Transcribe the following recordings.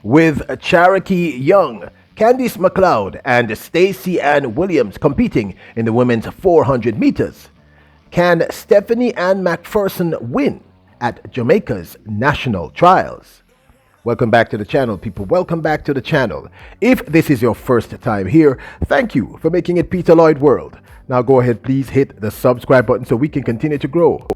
with Charokee Young, CANDICE Mcleod, and STACEY Williams competing in the women's 400 meters. Can Stephenie Mcpherson win at Jamaica's national trials? Welcome back to the channel, people. Welcome back to the channel. If this is your first time here, thank you for making it Peter Lloyd World. Now go ahead, please hit the subscribe button so we can continue to grow.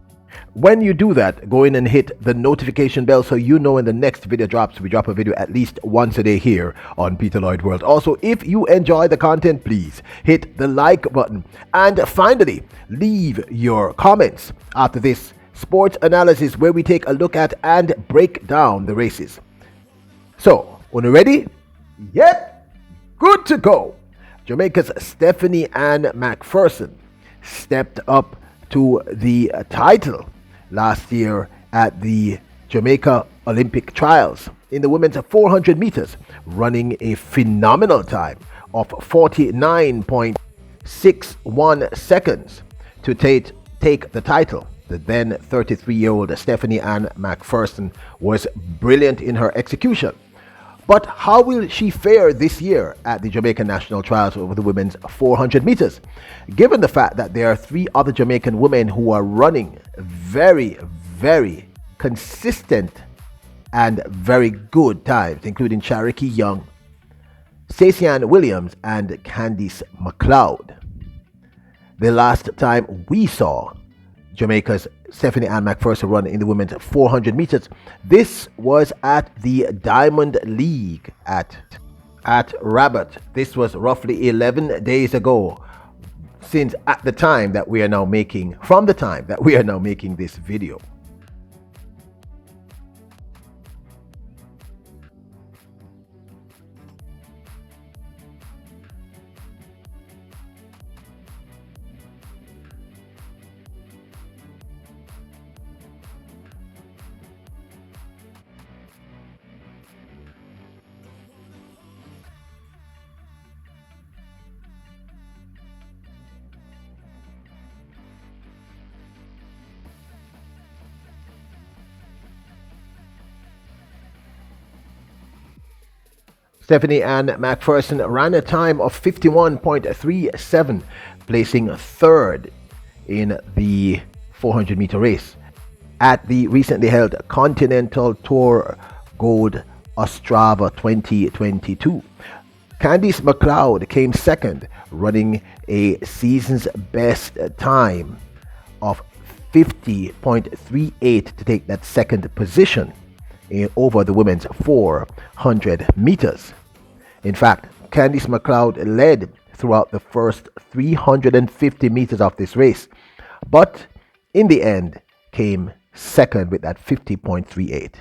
When you do that, go in and hit the notification bell so you know when the next video drops. We drop a video at least once a day here on Peter Lloyd World. Also, if you enjoy the content, please hit the like button. And finally, leave your comments after this sports analysis where we take a look at and break down the races. So, when you're ready? Yep, good to go. Jamaica's Stephenie Mcpherson stepped up to the title last year at the Jamaica Olympic Trials in the women's 400 meters, running a phenomenal time of 49.61 seconds to take the title. The then 33-year-old Stephenie Mcpherson was brilliant in her execution. But how will she fare this year at the Jamaican National Trials over the women's 400 meters? Given the fact that there are three other Jamaican women who are running very, very consistent and very good times, including Charokee Young, STACEY Williams, and CANDICE Mcleod. The last time we saw Jamaica's Stephenie Mcpherson run in the women's 400 meters, this was at the Diamond League at Rabat. This was roughly 11 days ago, from the time that we are now making this video. Stephenie Mcpherson ran a time of 51.37, placing third in the 400-meter race at the recently held Continental Tour Gold Ostrava 2022. CANDICE Mcleod came second, running a season's best time of 50.38 to take that second position over the women's 400 meters. In fact, CANDICE Mcleod led throughout the first 350 meters of this race, but in the end came second with that 50.38.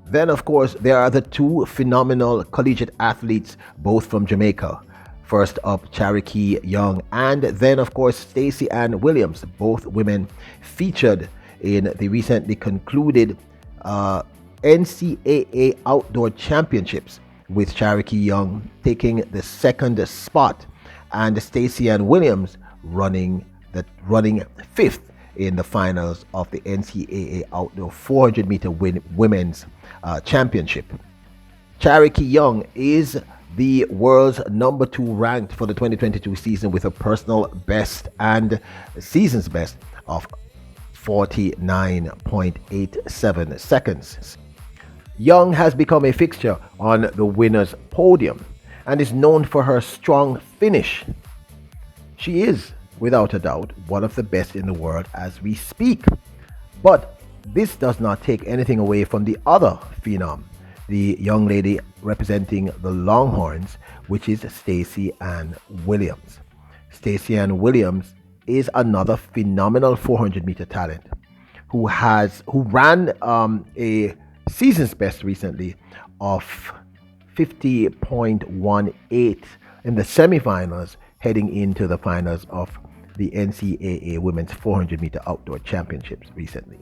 Then, of course, there are the two phenomenal collegiate athletes, both from Jamaica. First up, Charokee Young, and then, of course, STACEY Williams, both women featured in the recently concluded NCAA Outdoor Championships, with Charokee Young taking the second spot and STACEY Williams running fifth in the finals of the NCAA Outdoor 400-meter women's championship. Charokee Young is the world's number 2 ranked for the 2022 season with a personal best and season's best of 49.87 seconds. Young has become a fixture on the winner's podium and is known for her strong finish. She is, without a doubt, one of the best in the world as we speak. But this does not take anything away from the other phenom, the young lady representing the Longhorns, which is STACEY Williams. STACEY Williams is another phenomenal 400-meter talent who ran a season's best recently of 50.18 in the semifinals heading into the finals of the NCAA Women's 400-meter Outdoor Championships recently.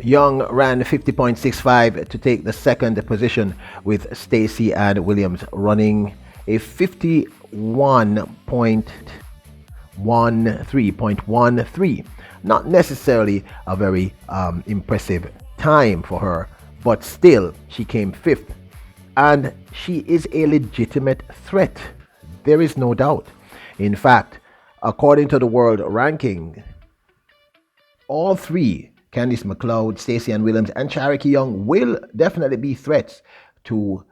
Young ran 50.65 to take the second position, with STACEY and Williams running a 51.13. Not necessarily a very impressive time for her, but still she came fifth, and she is a legitimate threat. There is no doubt. In fact, according to the world ranking, all three, CANDICE, Mcleod, STACEY and Williams, and Charokee Young, will definitely be threats to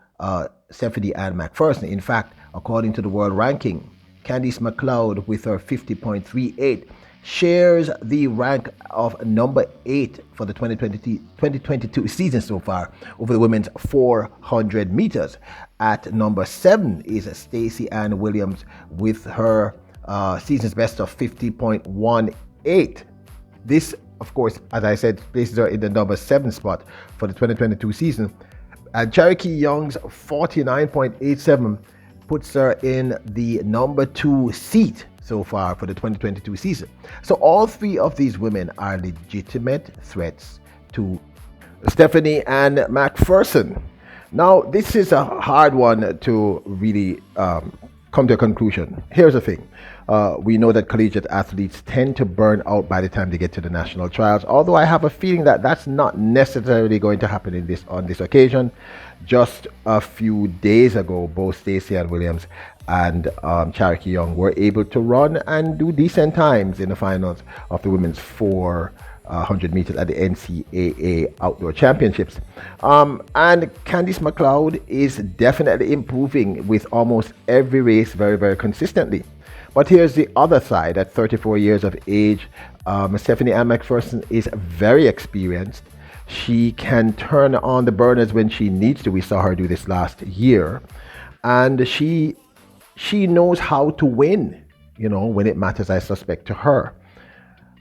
Stephenie and Mcpherson. In fact, according to the world ranking, CANDICE Mcleod, with her 50.38, shares the rank of number 8 for the 2022 season so far over the women's 400 meters. At number 7 is STACEY and Williams with her season's best of 50.18. This, of course, as I said, places her in the number 7 spot for the 2022 season. And Charokee Young's 49.87 puts her in the number 2 seat so far for the 2022 season. So all three of these women are legitimate threats to Stephenie and Mcpherson. Now, this is a hard one to really come to a conclusion. Here's the thing. We know that collegiate athletes tend to burn out by the time they get to the national trials, although I have a feeling that that's not necessarily going to happen on this occasion. Just a few days ago, both STACEY and Williams and Charokee Young were able to run and do decent times in the finals of the women's 400 meters at the NCAA Outdoor Championships. And CANDICE Mcleod is definitely improving with almost every race very, very consistently. But here's the other side. At 34 years of age, Stephenie Mcpherson is very experienced. She can turn on the burners when she needs to. We saw her do this last year. And she knows how to win, when it matters, I suspect, to her.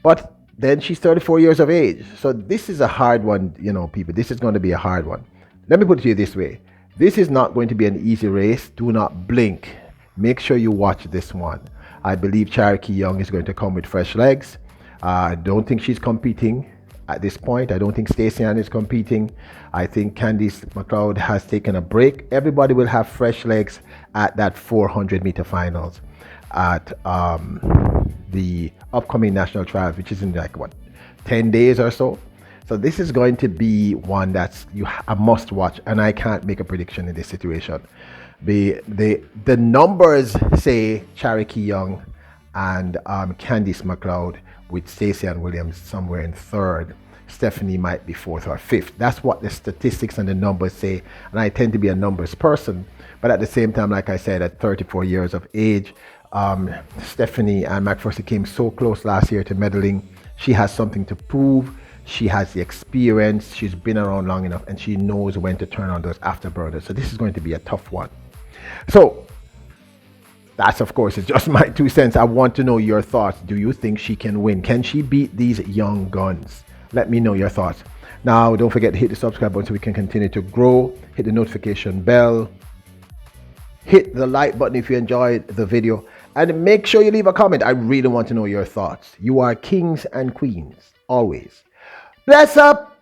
But then she's 34 years of age. So this is a hard one, people. This is going to be a hard one. Let me put it to you this way. This is not going to be an easy race. Do not blink. Make sure you watch this one. I believe Charokee Young is going to come with fresh legs. I don't think she's competing at this point. I don't think STACEY Ann is competing. I think CANDICE Mcleod has taken a break. Everybody will have fresh legs at that 400-meter finals at the upcoming national trials, which is in 10 days or so. So this is going to be one that's a must watch, and I can't make a prediction in this situation. The numbers say Charokee Young and CANDICE Mcleod, with STACEY and Williams somewhere in third. Stephenie might be fourth or fifth. That's what the statistics and the numbers say, and I tend to be a numbers person. But at the same time, like I said, at 34 years of age, Stephenie and Mcpherson came so close last year to medaling. She has something to prove. She has the experience. She's been around long enough, and she knows when to turn on those afterburners. So this is going to be a tough one. So that's, of course, it's just my 2 cents. I want to know your thoughts. Do you think she can win? Can she beat these young guns? Let me know your thoughts. Now, don't forget to hit the subscribe button so we can continue to grow. Hit the notification bell. Hit the like button if you enjoyed the video. And make sure you leave a comment. I really want to know your thoughts. You are kings and queens, always. Bless up!